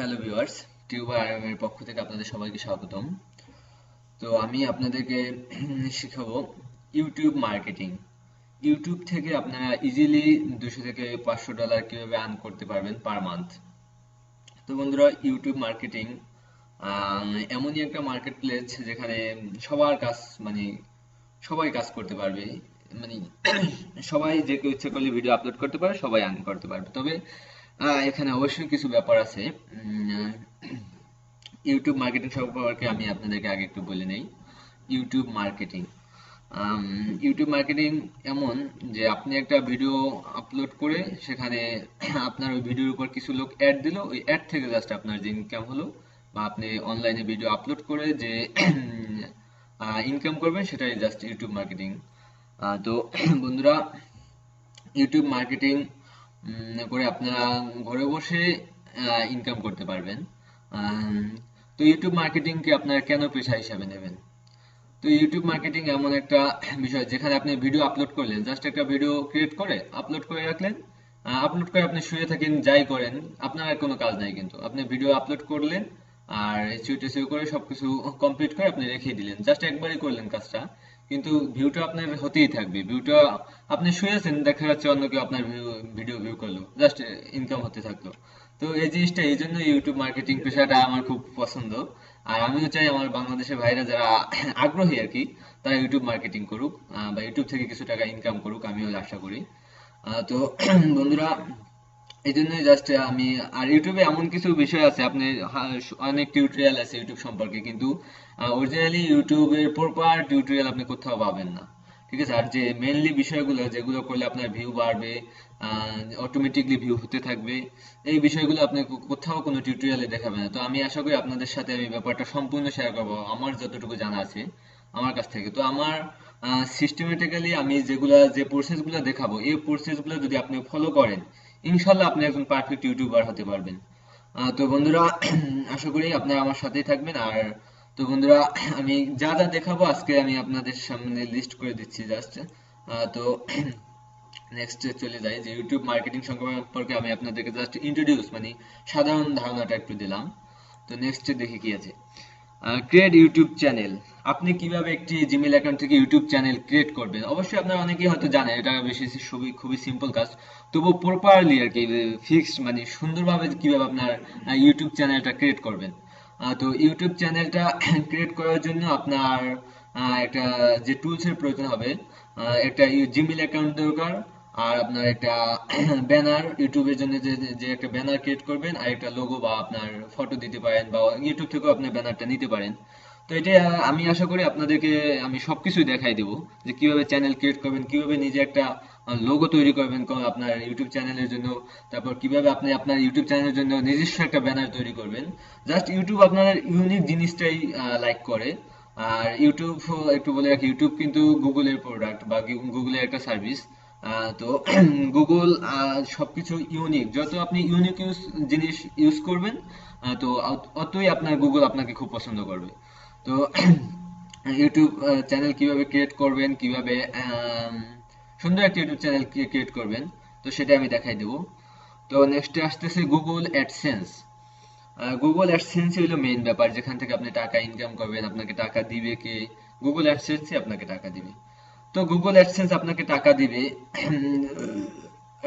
Hello viewers, tuber আরএমের পক্ষ থেকে আপনাদের সবাইকে স্বাগতম। তো আমি আপনাদেরকে শেখাবো ইউটিউব মার্কেটিং। ইউটিউব থেকে আপনারা ইজিলি 200 থেকে $500 কিভাবে আর্ন করতে পারবেন পার মান্থ। তো বন্ধুরা, ইউটিউব মার্কেটিং এমনই একটা মার্কেট প্লেস যেখানে সবার কাজ মানে সবাই কাজ করতে পারবে। মানে সবাই যে কেউ ইচ্ছে করলে ভিডিও আপলোড করতে পারে, সবাই আর্ন করতে পারবে। তবে এখানে অবশ্যই কিছু ব্যাপার আছে। ইউটিউব মার্কেটিং সম্পর্কে আমি আপনাদেরকে আগে একটু বলে নেই। ইউটিউব মার্কেটিং ইউটিউব মার্কেটিং এমন যে আপনি একটা ভিডিও আপলোড করে সেখানে আপনার ওই ভিডিওর উপর কিছু লোক অ্যাড দিল, ওই অ্যাড থেকে জাস্ট আপনার যে ইনকাম হলো, বা আপনি অনলাইনে ভিডিও আপলোড করে যে ইনকাম করবেন, সেটাই জাস্ট ইউটিউব মার্কেটিং। তো বন্ধুরা, ইউটিউব মার্কেটিং করে আপনারা ঘরে বসে ইনকাম করতে পারবেন। আম, তো ইউটিউব মার্কেটিংকে আপনারা কেন পেশা হিসাবে নেবেন? তো ইউটিউব মার্কেটিং এমন একটা বিষয় যেখানে আপনি ভিডিও আপলোড করলেন, জাস্ট একটা ভিডিও ক্রিয়েট করে আপলোড করে রাখলেন। আপলোড করে আপনি শুয়ে থাকেন, যাই করেন, আপনার আর কোনো কাজ নাই। কিন্তু আপনি ভিডিও আপলোড করলেন আর এসইও টেসইও করে সবকিছু কমপ্লিট করে আপনি রেখে দিলেন, জাস্ট একবারই করলেন কাজটা। কিন্তু ভিউটা আপনার হতেই থাকবে। ভিউটা আপনি শুয়েছেন, দেখা যাচ্ছে অন্য কেউ আপনার ভিডিও ভিউ করলো, জাস্ট ইনকাম হতে থাকলো। তো এই জিনিসটা, এই জন্য ইউটিউব মার্কেটিং পেশাটা আমার খুব পছন্দ। আর আমিও চাই আমার বাংলাদেশের ভাইরা যারা আগ্রহী আর কি, তারা ইউটিউব মার্কেটিং করুক, বা ইউটিউব থেকে কিছু টাকা ইনকাম করুক, আমিও আশা করি। তো বন্ধুরা, এই জন্যই জাস্ট আমি, আর ইউটিউবে এমন কিছু বিষয় আছে, আপনি অনেক টিউটোরিয়াল আছে ইউটিউব সম্পর্কে, কিন্তু অরিজিনালি ইউটিউবের প্রপার টিউটোরিয়াল আপনি কোথাও পাবেন না। ঠিক আছে? আর যে মেনলি বিষয়গুলো যেগুলো করলে আপনার ভিউ বাড়বে, অটোমেটিকলি ভিউ হতে থাকবে, এই বিষয়গুলো আপনি কোথাও কোনো টিউটোরিয়ালে দেখাবেন না। তো আমি আশা করি আপনাদের সাথে আমি ব্যাপারটা সম্পূর্ণ শেয়ার করবো আমার যতটুকু জানা আছে আমার কাছ থেকে। তো আমার সিস্টেমেটিক্যালি আমি যে প্রসেসগুলো দেখাবো, এই প্রসেসগুলো যদি আপনি ফলো করেন, ইনশাল্লাহ আপনি একজন পারফেক্ট ইউটিউবার হতে পারবেন। তো বন্ধুরা, আশা করি আপনারা আমার সাথেই থাকবেন। আর তো বন্ধুরা, আমি যা যা দেখাবো আজকে আমি আপনাদের সামনে লিস্ট করে দিচ্ছি জাস্ট। তো নেক্সট চলে যাই, যে ইউটিউব মার্কেটিং সম্পর্কে আমি আপনাদেরকে জাস্ট ইন্ট্রোডিউস মানে সাধারণ ধারণাটা একটু দিলাম। তো নেক্সট দেখি কি আছে। Create YouTube channel. আপনি কিভাবে একটি জিমেল অ্যাকাউন্ট থেকে ইউটিউব চ্যানেল ক্রিয়েট করবেন? অবশ্যই আপনারা অনেকেই হয়তো জানেন, এটা বেশি খুবই খুবই সিম্পল কাজ। তবু প্রপারলি আর কি, ফিক্সড মানে সুন্দরভাবে কিভাবে আপনার ইউটিউব চ্যানেলটা ক্রিয়েট করবেন। তো ইউটিউব চ্যানেলটা ক্রিয়েট করার জন্য আপনার একটা যে টুলসের প্রয়োজন হবে, একটা জিমেল অ্যাকাউন্ট দরকার। আর আপনার একটা ব্যানার, ইউটিউবের জন্য যে যে একটা ব্যানার ক্রিয়েট করবেন, আর একটা লোগো বা আপনার ফটো দিতে পারেন, বা ইউটিউব থেকেও আপনি ব্যানারটা নিতে পারেন। তো এটা আমি আশা করি আপনাদেরকে আমি সবকিছুই দেখাই দেবো, যে কিভাবে চ্যানেল ক্রিয়েট করবেন, কিভাবে নিজে একটা লোগো তৈরি করবেন আপনার ইউটিউব চ্যানেলের জন্য, তারপর কিভাবে আপনি আপনার ইউটিউব চ্যানেলের জন্য নিজস্ব একটা ব্যানার তৈরি করবেন। জাস্ট ইউটিউব আপনার ইউনিক জিনিসটাই লাইক করে। আর ইউটিউব, একটু বলে রাখি, ইউটিউব কিন্তু গুগলের প্রোডাক্ট বা গুগলের একটা সার্ভিস। তো গুগল সবকিছু ইউনিক, যত আপনি ইউনিক জিনিস ইউজ করবেন, তো অতই আপনার গুগল আপনাকে খুব পছন্দ করবে। তো ইউটিউব চ্যানেল কিভাবে ক্রিয়েট করবেন, কিভাবে সুন্দর একটা ইউটিউব চ্যানেল ক্রিয়েট করবেন, তো সেটা আমি দেখাই দেবো। তো নেক্সটে আসতেছে গুগল অ্যাডসেন্স। গুগল অ্যাডসেন্স হলো মেইন ব্যাপার, যেখান থেকে আপনি টাকা ইনকাম করবেন। আপনাকে টাকা দিবে কে? গুগল অ্যাডসেন্সই আপনাকে টাকা দিবে। তো গুগল অ্যাডসেন্স আপনাকে টাকা দিবে।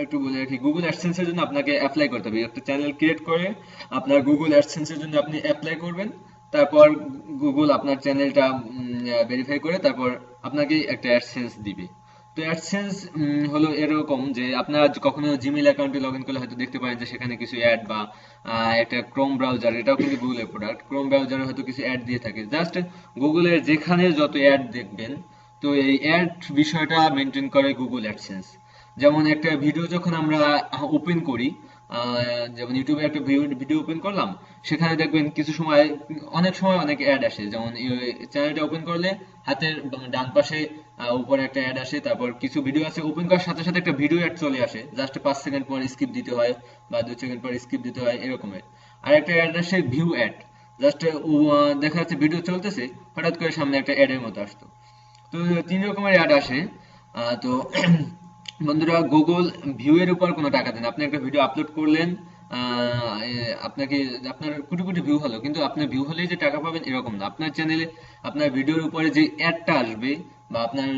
একটু বলে রাখি, গুগল অ্যাডসেন্স এর জন্য আপনাকে অ্যাপ্লাই করতে হবে। একটা চ্যানেল ক্রিয়েট করে আপনার গুগল অ্যাডসেন্স এর জন্য আপনি অ্যাপ্লাই করবেন। তারপর গুগল আপনার চ্যানেলটা ভেরিফাই করে তারপর আপনাকে একটা অ্যাডসেন্স দিবে। তো অ্যাডসেন্স হলো এরকম যে আপনারা কখনো জিমেইল অ্যাকাউন্টে লগ ইন করলে হয়তো দেখতে পারেন যে সেখানে কিছু অ্যাড, বা একটা ক্রোম ব্রাউজার, এটাও কিন্তু গুগলের প্রোডাক্ট, ক্রোম ব্রাউজারে হয়তো কিছু অ্যাড দিয়ে থাকে। জাস্ট গুগলের যেখানে যত অ্যাড দেখবেন, তো এই অ্যাড বিষয়টা মেনটেন করে গুগল অ্যাডসেন্স। যেমন একটা ভিডিও যখন আমরা ওপেন করি, যেমন ইউটিউবে একটা ভিডিও ওপেন করলাম, সেখানে দেখবেন কিছু সময়, অনেক সময় অনেক অ্যাড আসে। যেমন চ্যানেলটা ওপেন করলে হাতের ডান পাশে উপরে একটা অ্যাড আসে, তারপর কিছু ভিডিও আছে ওপেন করার সাথে সাথে একটা ভিডিও অ্যাড চলে আসে, জাস্ট 5 সেকেন্ড পর স্কিপ দিতে হয় বা 2 সেকেন্ড পর স্কিপ দিতে হয়, এরকমের। আর একটা অ্যাড আসে ভিউ অ্যাড, জাস্ট দেখা যাচ্ছে ভিডিও চলতেছে, হঠাৎ করে সামনে একটা অ্যাডের মতো আসতো। তো 3 রকমের অ্যাড আসে। তো বন্ধুরা, গুগল ভিউ এর উপর কোনো টাকা দেন, আপনি একটা ভিডিও আপলোড করলেন, আপনাকে আপনার কোটি কোটি ভিউ হলো, কিন্তু আপনার ভিউ হলেই যে টাকা পাবেন এরকম না। আপনার চ্যানেলে আপনার ভিডিওর উপরে যে অ্যাডটা আসবে বা আপনার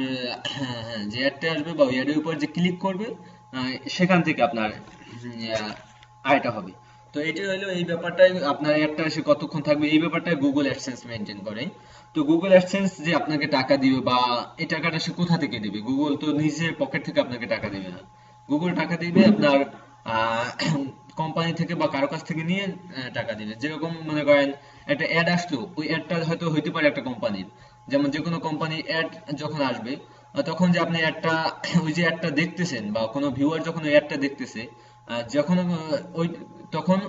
যে অ্যাডটা আসবে বা ওই অ্যাডের উপর যে ক্লিক করবে, সেখান থেকে আপনার আয়টা হবে। তো এটি হলো এই ব্যাপারটাই, আপনার অ্যাডটা এসে কতক্ষণ থাকবে এই ব্যাপারটাই গুগল অ্যাডসেন্স মেনটেন করে। তো গুগল অ্যাডসেন্স যে আপনাকে টাকা দিবে বা এই টাকাটা সে কোথা থেকে দিবে, গুগল তো নিজের পকেট থেকে আপনাকে টাকা দিবে না। গুগল টাকা দিবে আপনার কোম্পানি থেকে বা কারো কাছ থেকে নিয়ে টাকা দিবে। যেরকম মনে করেন একটা অ্যাড আসলো, ওই অ্যাডটা হয়তো হইতে পারে একটা কোম্পানির, যেমন যে কোনো কোম্পানির অ্যাড যখন আসবে, তখন যে আপনি একটা ওই যে অ্যাডটা দেখতেছেন বা কোনো ভিউয়ার যখন ওই অ্যাডটা দেখতেছে, যখন ওই তখন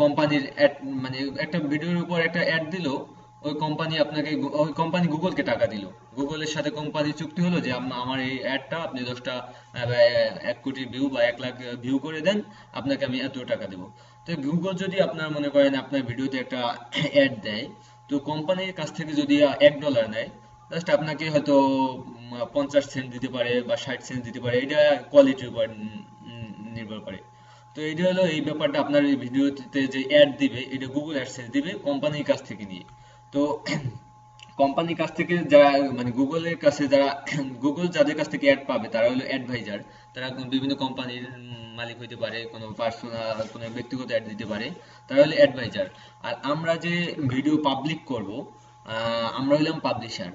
কোম্পানির অ্যাড মানে একটা ভিডিওর উপর একটা অ্যাড দিল, ওই কোম্পানি আপনাকে ওই কোম্পানি গুগলকে টাকা দিল। গুগলের সাথে কোম্পানি চুক্তি হলো যে আমার এই অ্যাডটা আপনি 10টা 1 কোটি ভিউ বা 1 লাখ ভিউ করে দেন, আপনাকে আমি এত টাকা দেবো। তো গুগল যদি আপনার মনে করেন আপনার ভিডিওতে একটা অ্যাড দেয়, তো কোম্পানির কাছ থেকে যদি $1 নেয়, জাস্ট আপনাকে হয়তো 50 সেন্ট দিতে পারে বা 60 সেন্ট দিতে পারে, এটা কোয়ালিটির উপর নির্ভর করে। তো এটা হলো এই ব্যাপারটা, আপনার এই ভিডিওতে যে অ্যাড দিবে এটা গুগল অ্যাডসেন্স দিবে কোম্পানির কাছ থেকে নিয়ে। তো কোম্পানির কাছ থেকে যারা মানে গুগলের কাছে যারা গুগল যাদের কাছ থেকে অ্যাড পাবে তারা হলো অ্যাডভাইজার। তারা বিভিন্ন কোম্পানির মালিক হইতে পারে, কোনো পার্সোনাল কোনো ব্যক্তিগত অ্যাড দিতে পারে, তারা হলো অ্যাডভাইজার। আর আমরা যে ভিডিও পাবলিক করব, আমরা হলাম পাবলিশার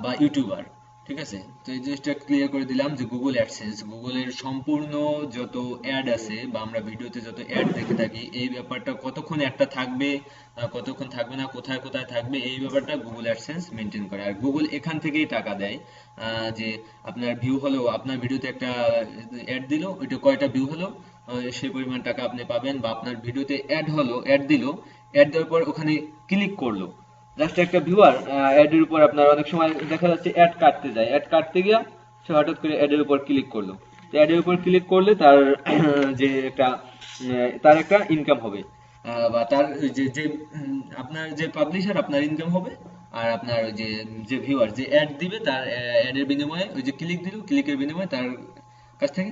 বা ইউটিউবার। ঠিক আছে, তো এই জিনিসটা ক্লিয়ার করে দিলাম যে গুগল অ্যাডসেন্স, গুগলের সম্পূর্ণ যত অ্যাড আছে বা আমরা ভিডিওতে যত অ্যাড দেখে থাকি, এই ব্যাপারটা কতক্ষণ অ্যাডটা থাকবে, কতক্ষণ থাকবে না, কোথায় কোথায় থাকবে, এই ব্যাপারটা গুগল অ্যাডসেন্স মেনটেন করে। আর গুগল এখান থেকেই টাকা দেয়, যে আপনার ভিউ হলো, আপনার ভিডিওতে একটা অ্যাড দিল, ওইটা কয়টা ভিউ হলো, সেই পরিমাণ টাকা আপনি পাবেন। বা আপনার ভিডিওতে অ্যাড হলো, অ্যাড দিল, অ্যাড দেওয়ার পর ওখানে ক্লিক করলো, জাস্ট একটা ভিউয়ার অ্যাডের উপর আপনার অনেক সময় দেখা যাচ্ছে অ্যাড কাটতে যায়, অ্যাড কাটতে গিয়া সে হঠাৎ করে অ্যাডের উপর ক্লিক করলো। তো অ্যাডের উপর ক্লিক করলে তার যে একটা তার একটা ইনকাম হবে, বা তার যে যে আপনার যে পাবলিশার আপনার ইনকাম হবে। আর আপনার ওই যে যে ভিউয়ার যে অ্যাড দিবে তার অ্যাডের বিনিময়ে ওই যে ক্লিক দিল, ক্লিকের বিনিময়ে তার কাছ থেকে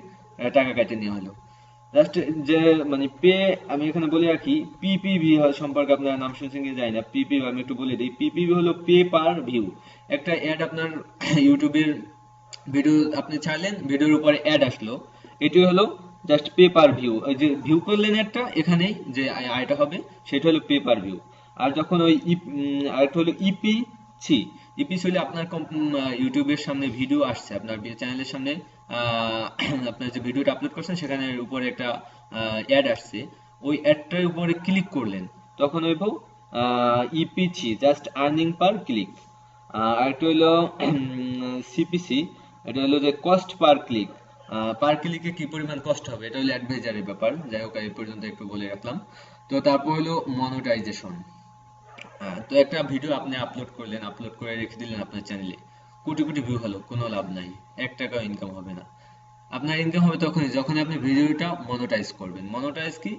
টাকা কেটে নেওয়া হলো। জাস্ট যে মানে পে, আমি এখানে বলে রাখি পিপিভি সম্পর্কে আপনারা নাম শুনছেন কি জানি না, পিপিভি আমি একটু বলে দিই। পিপিভি হলো পে পার ভিউ। একটা অ্যাড আপনার ইউটিউবের ভিডিও আপনি ছাড়লেন, ভিডিওর উপরে অ্যাড আসলো, এটি হলো জাস্ট পে পার ভিউ। ওই যে ভিউ করলেন একটা, এখানেই যে আয়টা হবে সেটা হলো পে পার ভিউ। আর যখন ওই আরেকটা হলো ইপিসি, ইপিসি হলে আপনার ইউটিউবের সামনে ভিডিও আসছে, আপনার চ্যানেলের সামনে আহ, আপনার যে ভিডিওটা আপলোড করছেন সেখানে উপরে একটা অ্যাড আসছে, ওই অ্যাডটার উপরে ক্লিক করলেন, তখন হইব ইপিসি, জাস্ট আর্নিং পার ক্লিক। আরেকটা হইলো সিপিসি, এটা হলো যে কস্ট পার ক্লিক। পার ক্লিকে কি পরিমাণ কস্ট হবে, এটা হলো অ্যাডভাইজারের ব্যাপার। যাই হোক, এই পর্যন্ত একটু বলে রাখলাম। তো তারপর হলো মনিটাইজেশন। তো একটা ভিডিও আপনি আপলোড করলেন, আপলোড করে রেখে দিলেন আপনার চ্যানেলে, কোটি কোটি ভিউ হলো, কোনো লাভ নাই, 1 টাকাও ইনকাম হবে না। আপনার ইনকাম হবে তখনই যখন আপনি ভিডিওটা মনোটাইজ করবেন। মনোটাইজ কি?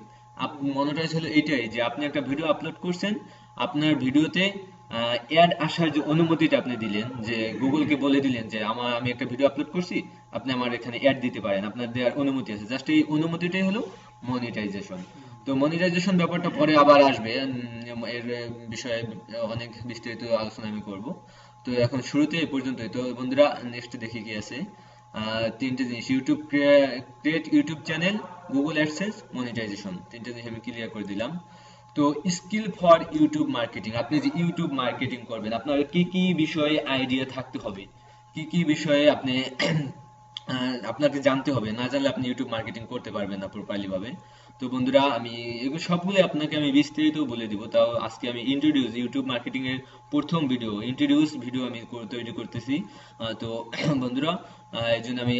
মনোটাইজ হলো এইটাই যে আপনি একটা ভিডিও আপলোড করছেন, আপনার ভিডিওতে অ্যাড আসার যে অনুমতিটা আপনি দিলেন, যে গুগলকে বলে দিলেন যে আমি একটা ভিডিও আপলোড করছি, আপনি আমার এখানে অ্যাড দিতে পারেন, আপনার দেওয়ার অনুমতি আছে, জাস্ট এই অনুমতিটাই হলো মনিটাইজেশন। তো মনিটাইজেশন ব্যাপারটা পরে আবার আসবে, এর বিষয়ে অনেক বিস্তারিত আলোচনা আমি করব। তো এখন শুরুতে এই পর্যন্তই। তো বন্ধুরা, নেক্সট দেখি কি আছে। 3টে জিনিস: YouTube create YouTube channel, Google AdSense, monetisation, 3টে জিনিস আমি ক্লিয়ার করে দিলাম। তো স্কিল ফর ইউটিউব মার্কেটিং, আপনি যে ইউটিউব মার্কেটিং করবেন আপনার কি কি বিষয়ে আইডিয়া থাকতে হবে, কি কি বিষয়ে আপনি আপনাকে জানতে হবে, না জানলে আপনি ইউটিউব মার্কেটিং করতে পারবেন না প্রপারলি ভাবে। তো বন্ধুরা, আমি এগুলো সবগুলো আপনাকে আমি বিস্তারিত বলে দিব। তাও আজকে আমি ইন্ট্রোডিউস ইউটিউব মার্কেটিং এর প্রথম ভিডিও, ইন্ট্রোডিউস ভিডিও আমি তৈরি করতেছি। তো বন্ধুরা, এই জন্য আমি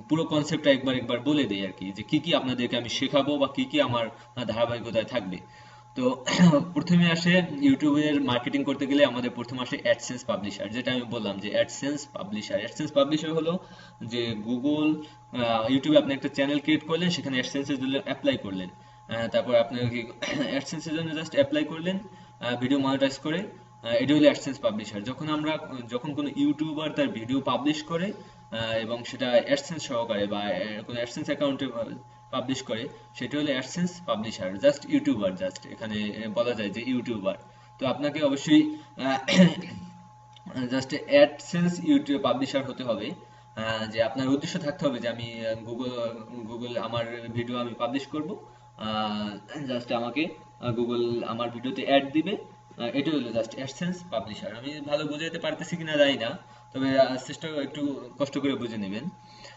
পুরো কনসেপ্টটা একবার একবার বলে দিই আর কি, যে কি কি আপনাদেরকে আমি শেখাবো বা কি কি আমার ধারাবাহিকতায় থাকবে। তো প্রথমে আসে ইউটিউবের মার্কেটিং করতে গেলে আমাদের প্রথম আসে অ্যাডসেন্স পাবলিশার, যেটা আমি বললাম যে অ্যাডসেন্স পাবলিশার। অ্যাডসেন্স পাবলিশার হলো যে গুগল, ইউটিউবে আপনি একটা চ্যানেল ক্রিয়েট করলেন, সেখানে অ্যাডসেন্সের জন্য অ্যাপ্লাই করলেন, তারপর আপনি অ্যাডসেন্সের জন্য জাস্ট অ্যাপ্লাই করলেন, ভিডিও মনিটাইজ করে, এটা হলো অ্যাডসেন্স পাবলিশার। যখন কোনো ইউটিউবার তার ভিডিও পাবলিশ করে, এবং সেটা অ্যাডসেন্স সহকারে বা কোনো অ্যাডসেন্স অ্যাকাউন্টে পাবলিশ করে, সেটা হলো AdSense publisher, just YouTuber, just এখানে বলা যায় যে ইউটিউবার। তো আপনাকে অবশ্যই জাস্ট অ্যাডসেন্স ইউটিউব পাবলিশার হতে হবে। যে আপনার উদ্দেশ্য থাকতে হবে যে আমি গুগল গুগল আমার ভিডিও আমি পাবলিশ করব, জাস্ট আমাকে গুগল আমার ভিডিওতে অ্যাড দিবে। এটা হলো জাস্ট অ্যাডসেন্স পাবলিশার। আমি ভালো বোঝাতে পারতেছি কিনা জানি না, তবে চেষ্টা একটু কষ্ট করে বুঝে নেবেন।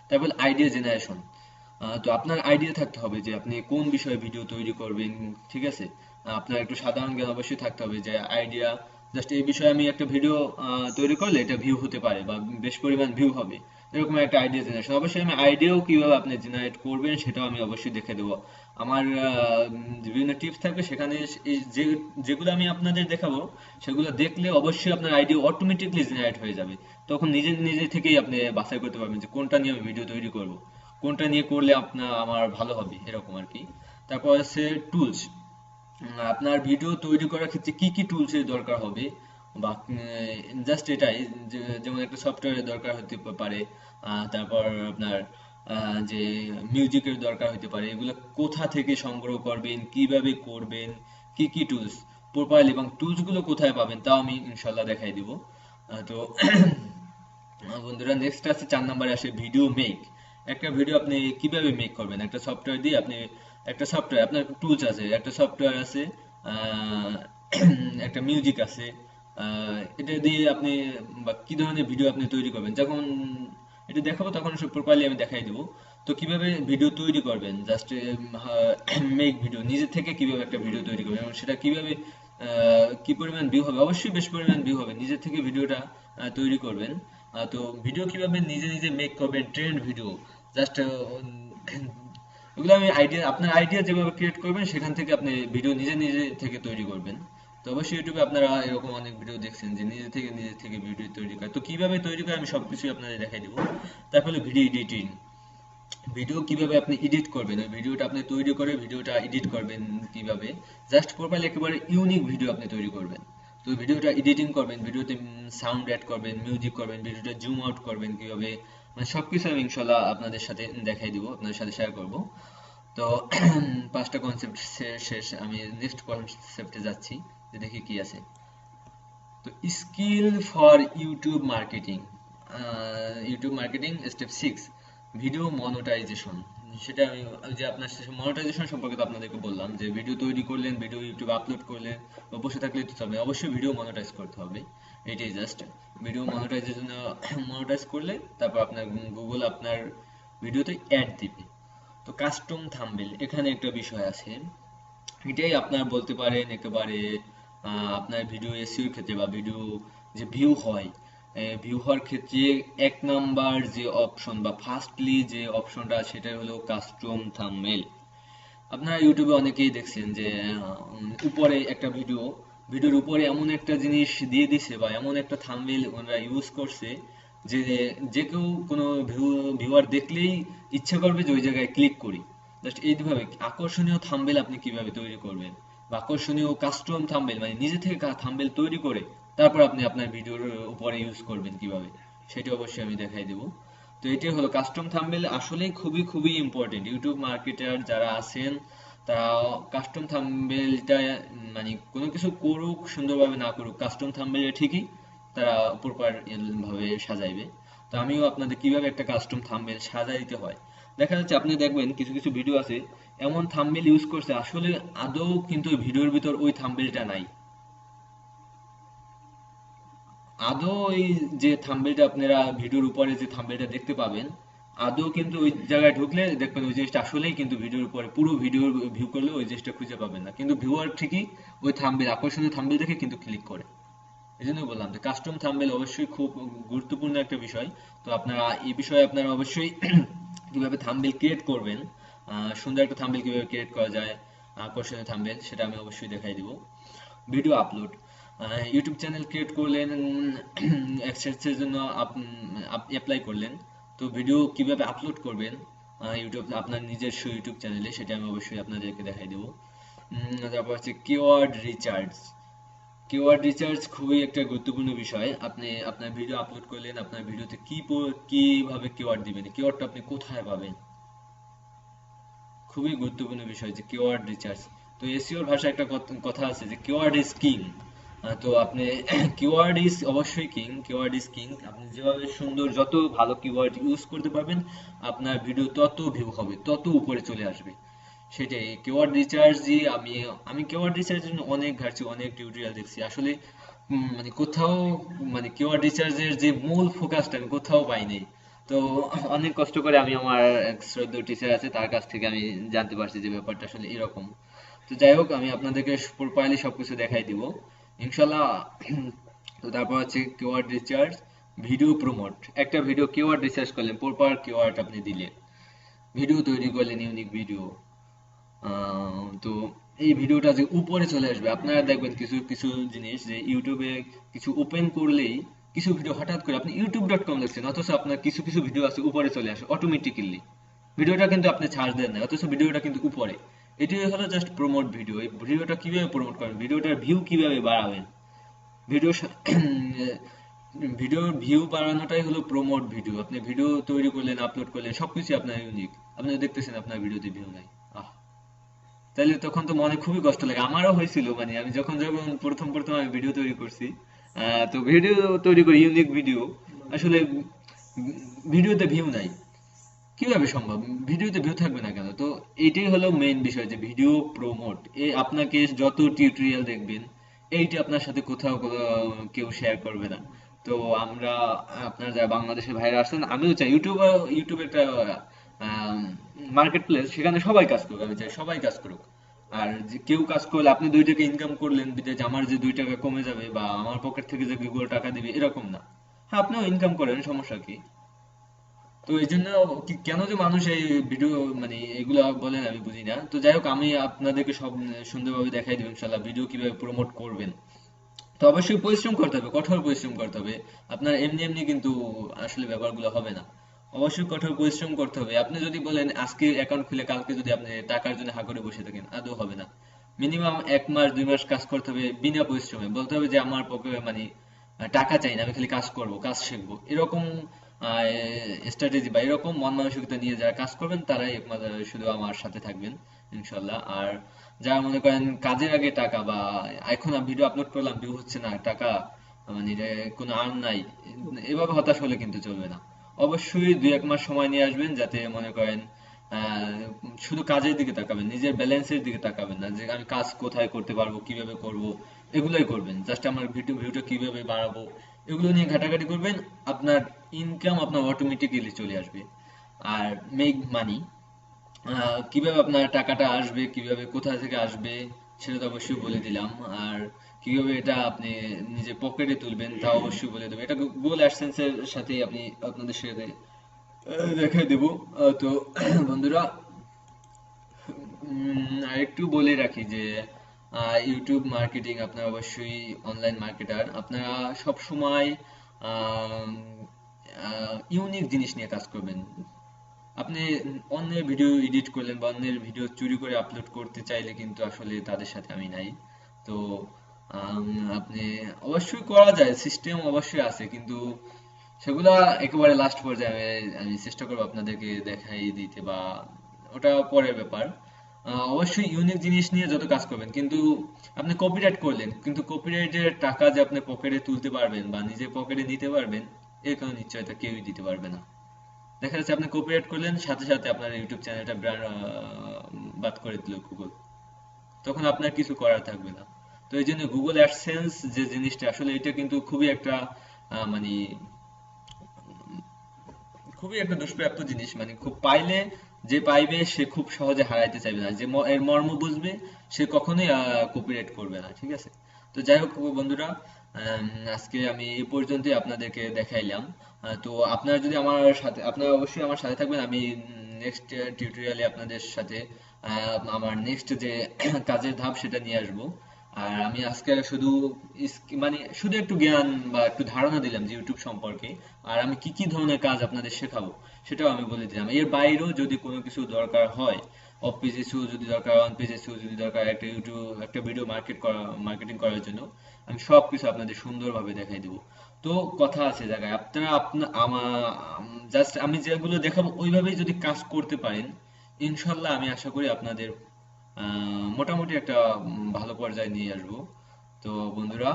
তারপর আইডিয়া জেনারেশন। তো আপনার আইডিয়া থাকতে হবে যে আপনি কোন বিষয়ে ভিডিও তৈরি করবেন, ঠিক আছে? আপনার একটু সাধারণ জ্ঞান অবশ্যই থাকতে হবে যে আইডিয়া, জাস্ট এই বিষয়ে আমি একটা ভিডিও তৈরি করলে এটা ভিউ হতে পারে বা বেশ পরিমাণ ভিউ হবে, এরকম একটা আইডিয়া জেনারেশন। অবশ্যই আমি আইডিয়াও কিভাবে আপনি জেনারেট করবেন সেটাও আমি অবশ্যই দেখে দেবো। আমার বিভিন্ন টিপস থাকবে সেখানে, যেগুলো আমি আপনাদের দেখাবো সেগুলো দেখলে অবশ্যই আপনার আইডিয়া অটোমেটিকলি জেনারেট হয়ে যাবে। তখন নিজে নিজে থেকেই আপনি বাছাই করতে পারবেন যে কোনটা নিয়ে আমি ভিডিও তৈরি করব, কোনটা নিয়ে করলে আমার ভালো হবে, এরকম আর কি। তারপর আছে টুলস। আপনার ভিডিও তৈরি করার ক্ষেত্রে কি কি টুলসের দরকার হবে, বা জাস্ট এটাই, যেমন একটা সফটওয়্যারের দরকার হতে পারে, তারপর আপনার যে মিউজিকের দরকার হতে পারে, এগুলো কোথা থেকে সংগ্রহ করবেন, কিভাবে করবেন, কি কি টুলস প্রোফাইল এবং টুলসগুলো কোথায় পাবেন তাও আমি ইনশাল্লাহ দেখাই দিব। তো বন্ধুরা, নেক্সট আছে 4 নম্বরে আসে ভিডিও মেক। একটা ভিডিও আপনি কিভাবে মেক করবেন, একটা সফটওয়্যার দিয়ে আপনি, একটা সফটওয়্যার আপনার টুলস আছে, একটা সফটওয়্যার আছে, আহ, একটা মিউজিক আছে, এটা দিয়ে আপনি বা কি ধরনের ভিডিও আপনি তৈরি করবেন, যখন এটা দেখাবো তখন সব প্রপারলি আমি দেখাই দেবো। তো কিভাবে ভিডিও তৈরি করবেন, জাস্ট মেক ভিডিও, নিজে থেকে কিভাবে একটা ভিডিও তৈরি করবেন এবং সেটা কিভাবে কি পরিমাণ ভিউ হবে, অবশ্যই বেশ পরিমাণ ভিউ হবে, নিজে থেকে ভিডিওটা তৈরি করবেন। তো ভিডিও কিভাবে নিজে নিজে মেক করবেন, ট্রেন্ড ভিডিও, জাস্ট এগুলো আমি আইডিয়া, আপনার আইডিয়া যেভাবে ক্রিয়েট করবেন সেখান থেকে আপনি ভিডিও নিজে নিজে থেকে তৈরি করবেন। তো অবশ্যই ইউটিউবে আপনারা এরকম অনেক ভিডিও দেখছেন যে নিজে থেকে ভিডিও তৈরি করে। তো কিভাবে তৈরি করে আমি সবকিছুই আপনাদের দেখাই দেবো। তারপরে ভিডিও এডিটিং, ভিডিও কিভাবে আপনি এডিট করবেন, ওই ভিডিওটা আপনি তৈরি করে ভিডিওটা এডিট করবেন কিভাবে, জাস্ট প্রোফাইল একেবারে ইউনিক ভিডিও আপনি তৈরি করবেন। তো ভিডিওটা এডিটিং করবেন, ভিডিওতে সাউন্ড অ্যাড করবেন, মিউজিক করবেন, ভিডিওটা জুম আউট করবেন কিভাবে, মানে সবকিছু আমি ইনশাল্লাহ আপনাদের সাথে দেখাই দিব, আপনাদের সাথে শেয়ার করব। তো 5টা কনসেপ্ট শেষ, আমি নেক্সট কনসেপ্টে যাচ্ছি, যে দেখি কি আছে। তো skill for YouTube marketing, YouTube marketing step 6, video monetisation. সেটা আমি ওই যে আপনার মনিটাইজেশন সম্পর্কে তো আপনাদেরকে বললাম যে ভিডিও তৈরি করলেন, ভিডিও ইউটিউবে আপলোড করলেন, বা বসে থাকলে তো হবে, অবশ্যই ভিডিও মনিটাইজ করতে হবে। এটাই জাস্ট ভিডিও মনিটাইজেশন, মনিটাইজ করলে তারপর আপনার গুগল আপনার ভিডিওতে অ্যাড দিবে। তো কাস্টম থাম্বনেল, এখানে একটা বিষয় আছে, এটাই আপনার বলতে পারেন একেবারে আপনার ভিডিও এসইওর ক্ষেত্রে বা ভিডিও যে ভিউ হয়, ভিউ হওয়ার ক্ষেত্রে 1 নাম্বার যে অপশন বা ফার্স্টলি যে অপশনটা, সেটা হলো কাস্টম থাম্বনেল। আপনারা ইউটিউবে অনেকেই দেখছেন যে উপরে একটা ভিডিওর উপরে এমন একটা জিনিস দিয়ে দিছে বা এমন একটা থাম্বনেল ওনারা ইউজ করছে যে যে কেউ কোনো ভিউয়ার দেখলেই ইচ্ছা করবে যে ওই জায়গায় ক্লিক করি। জাস্ট এইভাবে আকর্ষণীয় থাম্বনেল আপনি কিভাবে তৈরি করবেন, বা আকর্ষণীয় কাস্টম থাম্বনেল মানে নিজে থেকে থাম্বনেল তৈরি করে তারপর আপনি আপনার ভিডিওর উপরে ইউজ করবেন কিভাবে, সেটা অবশ্যই আমি দেখাই দেবো। তো এটাই হলো কাস্টম থাম্বনেল, আসলেই খুবই খুবই ইম্পর্টেন্ট। ইউটিউব মার্কেটার যারা আছেন তারা কাস্টম থাম্বনেলটা, মানে কোনো কিছু করুক সুন্দরভাবে না করুক, কাস্টম থাম্বনেল ঠিকই তারা প্রপার ভাবে সাজাইবে। তো আমিও আপনাদের কিভাবে একটা কাস্টম থাম্বনেল সাজাইতে হয়, দেখা যাচ্ছে আপনি দেখবেন কিছু কিছু ভিডিও আছে এমন থাম্বনেল ইউজ করছে আসলে আদৌ কিন্তু ভিডিওর ভিতর ওই থাম্বনেলটা নাই। আদৌ এই যে থাম্বনেলটা আপনারা ভিডিওর উপরে যে থাম্বনেলটা দেখতে পাবেন, আদৌ কিন্তু ওই জায়গায় ঢুকলে দেখবেন ওই জিনিসটা আসলেই কিন্তু ভিডিওর উপরে, পুরো ভিডিও ভিউ করলে ওই জিনিসটা খুঁজে পাবেন না, কিন্তু ভিউয়ার ঠিকই ওই থাম্বনেল, আকর্ষণীয় থাম্বনেল দেখে কিন্তু ক্লিক করে। এই জন্য বললাম যে কাস্টম থাম্বনেল অবশ্যই খুব গুরুত্বপূর্ণ একটা বিষয়। তো আপনারা এই বিষয়ে আপনারা অবশ্যই কিভাবে থাম্বনেল ক্রিয়েট করবেন, সুন্দর একটা থাম্বনেল কিভাবে ক্রিয়েট করা যায়, আকর্ষণীয় থাম্বনেল, সেটা আমি অবশ্যই দেখাই দিব। Video upload, YouTube channel create করলেন, অ্যাডসেন্সের জন্য অ্যাপ্লাই করলেন, তো ভিডিও কিভাবে আপলোড করবেন ইউটিউব আপনার নিজস্ব ইউটিউব চ্যানেলে, সেটা আমি অবশ্যই আপনাদেরকে দেখাই দেবো। তারপর হচ্ছে কিওয়ার্ড রিচার্জ, কিওয়ার্ড রিসার্চ খুবই একটা গুরুত্বপূর্ণ বিষয়। আপনি আপনার ভিডিও আপলোড করলেন, আপনার ভিডিওতে কিভাবে কিওয়ার্ড দিবেন, কিওয়ার্ডটা আপনি কোথায় পাবেন, খুবই গুরুত্বপূর্ণ বিষয় যে কিওয়ার্ড রিসার্চ। তো এসইওর ভাষায় একটা কথা আছে যে কিওয়ার্ড ইজ কিং। তো আপনি কিওয়ার্ড ইজ অবশ্যই কিং, কিওয়ার্ড ইজ কিং। আপনি যেভাবে সুন্দর, যত ভালো কিওয়ার্ড ইউজ করতে পারবেন, আপনার ভিডিও তত ভিউ হবে, তত উপরে চলে আসবে। সেটাই কিওয়ার্ড রিসার্চ। যে আমি আমি কিওয়ার্ড রিসার্চের জন্য অনেক ঘাটছি, অনেক টিউটোরিয়াল দেখছি আসলে। মানে কোথাও, মানে কিওয়ার্ড রিসার্চের যে মূল ফোকাসটা আমি কোথাও পাই নাই। তো অনেক কষ্ট করে আমি আমার এক শ্রদ্ধেয় টিচার আছে, তার কাছ থেকে আমি জানতে পারছি যে ব্যাপারটা আসলে এরকম। তো যাই হোক, আমি আপনাদেরকে প্রপারলি সবকিছু দেখাই দিব ইনশাল্লাহ। তো তারপর হচ্ছে কিওয়ার্ড রিসার্চ, ভিডিও প্রমোট। একটা ভিডিও কিওয়ার্ড রিসার্চ করলেন, প্রপার কিওয়ার্ড আপনি দিলে ভিডিও তৈরি করলেন, ইউনিক ভিডিও। তো এই ভিডিওটা যে উপরে চলে আসবে, আপনারা দেখবেন কিছু কিছু জিনিস যে ইউটিউবে কিছু ওপেন করলেই কিছু ভিডিও হঠাৎ করে আপনি youtube.com লিখছেন, অথচ আপনার কিছু কিছু ভিডিও আছে উপরে চলে আসে অটোমেটিক্যালি। ভিডিওটা কিন্তু আপনি ছাড় দেন না, অথচ ভিডিওটা কিন্তু উপরে। এটি হলো জাস্ট প্রমোট ভিডিও। এই ভিডিওটা কিভাবে প্রমোট করবেন, ভিডিওটার ভিউ কিভাবে বাড়াবেন, ভিডিও ভিডিওর ভিউ বাড়ানোটাই হলো প্রমোট ভিডিও। আপনি ভিডিও তৈরি করলেন, আপলোড করলেন, সবকিছু আপনার ইউনিক, আপনি দেখতেছেন আপনার ভিডিওতে ভিউ নাই। আহ, তাহলে তখন তো মনে খুবই কষ্ট লাগে। আমারও হয়েছিল, মানে আমি যখন যখন প্রথম প্রথম আমি ভিডিও তৈরি করছি, তো ভিডিও তৈরি করি, ইউনিক ভিডিও, আসলে ভিডিওতে ভিউ নাই। কিভাবে সম্ভব, ভিডিওতে ভিউ থাকবে না কেন? তো এটাই হলো মেইন বিষয় যে ভিডিও প্রমোট। আপনাকে যত টিউটোরিয়াল দেখবেন, এইটা আপনার সাথে কোথাও কেউ শেয়ার করবে না। তো আমরা, আপনার যারা বাংলাদেশের ভাইরা আসছেন, আমিও চাই ইউটিউব একটা মার্কেট প্লেস, সেখানে সবাই কাজ করবে, আমি চাই সবাই কাজ করুক। আর যে কেউ কাজ করলে আপনি 2 টাকা ইনকাম করলেন বিধায় যে আমার যে 2 টাকা কমে যাবে বা আমার পকেট থেকে যে গুগল টাকা দিবে, এরকম না। হ্যাঁ, আপনিও ইনকাম করেন, সমস্যা কি? তো এই জন্য কেন যে মানুষ এই ভিডিও, মানে এগুলা বলেন আমি বুঝি না। তো যাই হোক, আমি আপনাদেরকে সব সুন্দরভাবে দেখাই দেবো ইনশাল্লাহ ভিডিও কিভাবে প্রমোট করবেন। তো অবশ্যই পরিশ্রম করতে হবে, কঠোর পরিশ্রম করতে হবে। আপনার এমনি এমনি কিন্তু আসলে ব্যাপারগুলো হবে না। অবশ্যই কঠোর পরিশ্রম করতে হবে। আপনি যদি বলেন আজকে অ্যাকাউন্ট খুলে কালকে যদি আপনি টাকার জন্য হা করে বসে থাকেন, আদৌ হবে না। মিনিমাম 1 মাস 2 মাস কাজ করতে হবে বিনা পরিশ্রমে। বলতে হবে যে আমার পকেটে, মানে টাকা চাই না, আমি খালি কাজ করব, কাজ শিখবো, এরকম স্ট্র্যাটেজি বা এরকম মন মানসিকতা নিয়ে যারা কাজ করবেন, তারাই একমাত্র শুধু আমার সাথে থাকবেন ইনশাল্লাহ। আর যারা মনে করেন কাজের আগে টাকা, বা এখন আমি ভিডিও আপলোড করলাম ভিউ হচ্ছে না, টাকা মানে কোনো আর্ন নাই, এভাবে হতাশ হলে কিন্তু চলবে না। অবশ্যই 2-1 মাস সময় নিয়ে আসবেন, যাতে মনে করেন আহ, শুধু কাজের দিকে তাকাবেন, নিজের ব্যালেন্সের দিকে তাকাবেন না যে আমি কাজ কোথায় করতে পারবো, কিভাবে করব, এগুলোই করবেন। জাস্ট আমার ভিডিওটা কিভাবে বাড়াবো, এগুলো নিয়ে ঘাটাঘাটি করবেন। আপনার ইনকাম আপনার অটোমেটিক্যালি চলে আসবে। আর মেক মানি, কিভাবে আপনার টাকাটা আসবে, কিভাবে কোথা থেকে আসবে, সেটা তো অবশ্যই বলে দিলাম। আর কিভাবে এটা আপনি নিজের পকেটে তুলবেন, তা অবশ্যই বলে দেবো। এটা গুগল অ্যাডসেন্স এর সাথে আপনি আপনাদের সাথে দেখাই দেবো। তো বন্ধুরা, আরেকটু বলে রাখি যে ইউটিউব মার্কেটিং, আপনারা অবশ্যই অনলাইন মার্কেটার, আপনারা সব সময় ইউনিক জিনিস নিয়ে কাজ করবেন। আপনি অন্যের ভিডিও এডিট করলেন বা অন্যের ভিডিও চুরি করে আপলোড করতে চাইলে কিন্তু আসলে তাদের সাথে আমি নাই। তো আম, আপনি অবশ্যই করা যায়, সিস্টেম অবশ্যই আছে, কিন্তু সেগুলা একেবারে লাস্ট পর্যায়ে আমি চেষ্টা করবো আপনাদেরকে দেখাই দিতে, বা ওটা পরের ব্যাপার। অবশ্যই ইউনিক জিনিস নিয়ে যত কাজ করবেন, কিন্তু আপনি কপিরাইট করলেন, কিন্তু কপিরাইটের টাকা যে আপনি পকেটে তুলতে পারবেন বা নিজের পকেটে নিতে পারবেন, এর কোনো নিশ্চয়তা কেউই দিতে পারবে না। দেখা যাচ্ছে আপনি কপিরাইট করলেন, সাথে সাথে আপনার ইউটিউব চ্যানেলটা ব্র্যান্ড বাদ করে দিল গুগল, তখন আপনার কিছু করার থাকবে না। তো এই জন্য গুগল অ্যাডসেন্স যে জিনিসটা, আসলে এটা কিন্তু মানে খুবই একটা দুষ্প্রাপ্য জিনিস। মানে খুব পাইলে, যে পাইবে সে খুব সহজে হারাইতে চাইবে না, যে এর মর্ম বুঝবে সে কখনোই কপিরাইট করবে না, ঠিক আছে? তো যাই হোক বন্ধুরা, আজকে আমি এই পর্যন্তই আপনাদেরকে দেখাইলাম। তো আপনারা যদি আমার সাথে, আপনারা অবশ্যই আমার সাথে থাকবেন। আমি নেক্সট টিউটোরিয়ালে আপনাদের সাথে আমার নেক্সট যে কাজের ধাপ সেটা নিয়ে আসবো। আর আমি আজকে শুধু মানে শুধু একটু জ্ঞান বা একটু ধারণা দিলাম যে ইউটিউব সম্পর্কে। আর আমি কি কি ধরনের কাজ আপনাদের শেখাবো সেটাও আমি বলে দিলাম। এর বাইরেও যদি কোনো কিছু দরকার হয়, অফ পেজ এসইও যদি দরকার, অন পেজ এসইও যদি দরকার, একটা ভিডিও মার্কেটিং করার জন্য আমি সবকিছু আপনাদের সুন্দরভাবে দেখাই দেবো। তো কথা আছে জায়গায়, আপনারা জাস্ট আমি যেগুলো দেখাবো ওইভাবেই যদি কাজ করতে পারেন, ইনশাল্লাহ আমি আশা করি আপনাদের মোটামুটি একটা ভালো পর্যায়ে নিয়ে আসবো। তো বন্ধুরা,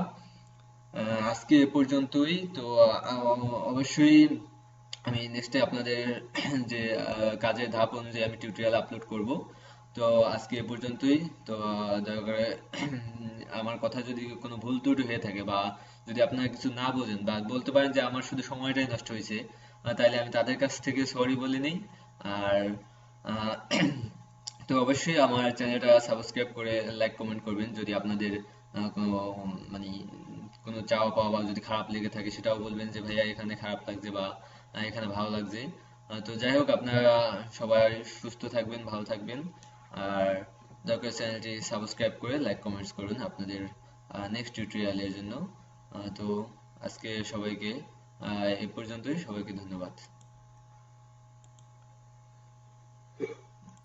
আজকে এ পর্যন্তই। তো অবশ্যই আমি নেক্সটে আপনাদের যে কাজের ধাপ অনুযায়ী আমি টিউটোরিয়াল আপলোড করব। তো আজকে এ পর্যন্তই। তো দয়া করে আমার কথা যদি কোনো ভুল ত্রুটি হয়ে থাকে, বা যদি আপনারা কিছু না বোঝেন বা বলতে পারেন যে আমার শুধু সময়টাই নষ্ট হয়েছে, তাইলে আমি তাদের কাছ থেকে সরি বলে নিই। আর আহ, তো অবশ্যই আমার চ্যানেলটা সাবস্ক্রাইব করে লাইক কমেন্ট করবেন। যদি আপনাদের কোনো মানে কোনো চাওয়া পাওয়া বা যদি খারাপ লেগে থাকে সেটাও বলবেন যে ভাইয়া এখানে খারাপ লাগছে, বা এখানে ভালো লাগছে। তো যাই হোক, আপনারা সবাই সুস্থ থাকবেন, ভালো থাকবেন। আর দয়া করে চ্যানেলটি সাবস্ক্রাইব করে লাইক কমেন্টস করুন আপনাদের নেক্সট টিউটোরিয়ালের জন্য। তো আজকে সবাইকে এ পর্যন্তই। সবাইকে ধন্যবাদ।